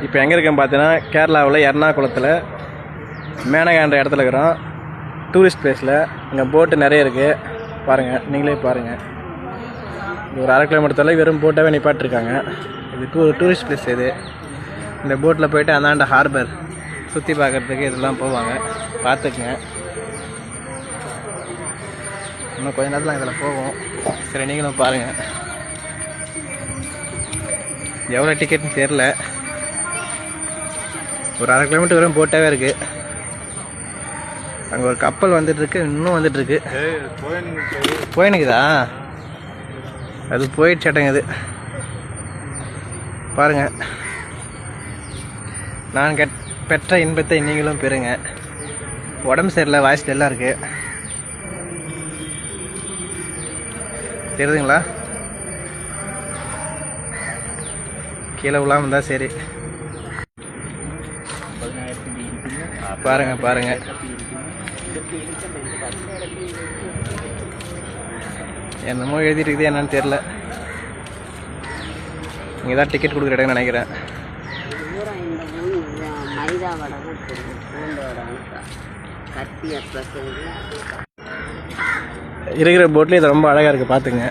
இப்போ எங்கே இருக்கேன்னு பார்த்தீங்கன்னா கேரளாவில் எர்ணாகுளத்தில் மேனகான்ற இடத்துல இருக்கிறோம். டூரிஸ்ட் பிளேஸில் இங்கே போட்டு நிறைய இருக்குது. பாருங்கள், நீங்களே பாருங்கள். ஒரு 1/2 கிலோமீட்டர் தொலை வெறும் போட்டாகவே நிப்பாட்டிருக்காங்க. இது டூரிஸ்ட் பிளேஸ். இது இந்த போட்டில் போய்ட்டு அந்தாண்ட ஹார்பர் சுற்றி பார்க்குறதுக்கு இதெல்லாம் போவாங்க. பார்த்துக்குங்க. இன்னும் கொஞ்ச நேரத்தில் இதில் போவோம். சரி, நீங்களும் பாருங்கள். எவ்வளோ டிக்கெட்னு தெரில. ஒரு 1/2 கிலோமீட்டர் வரையும் போட்டாவே இருக்குது. அங்கே ஒரு கப்பல் வந்துட்டுருக்கு, இன்னும் வந்துட்டுருக்கு. போயினுக்குதா? அது போயிடுச்சட்டங்குது. பாருங்கள். நான் பெற்ற இன்பத்தை நீங்களும் பெறுங்க. உடம்பு சரியில்லை, வாய்ஸ் எல்லாம் இருக்குது. தெரியுதுங்களா? கீழே விழாமல் இருந்தால் சரி. பாருங்க. என்னமோ எழுதிட்டு இருக்குது, என்னன்னு தெரில. இங்கே தான் டிக்கெட் கொடுக்குற இடம்னு நினைக்கிறேன். இருக்கிற போட்லேயும் இது ரொம்ப அழகாக இருக்குது, பார்த்துங்க.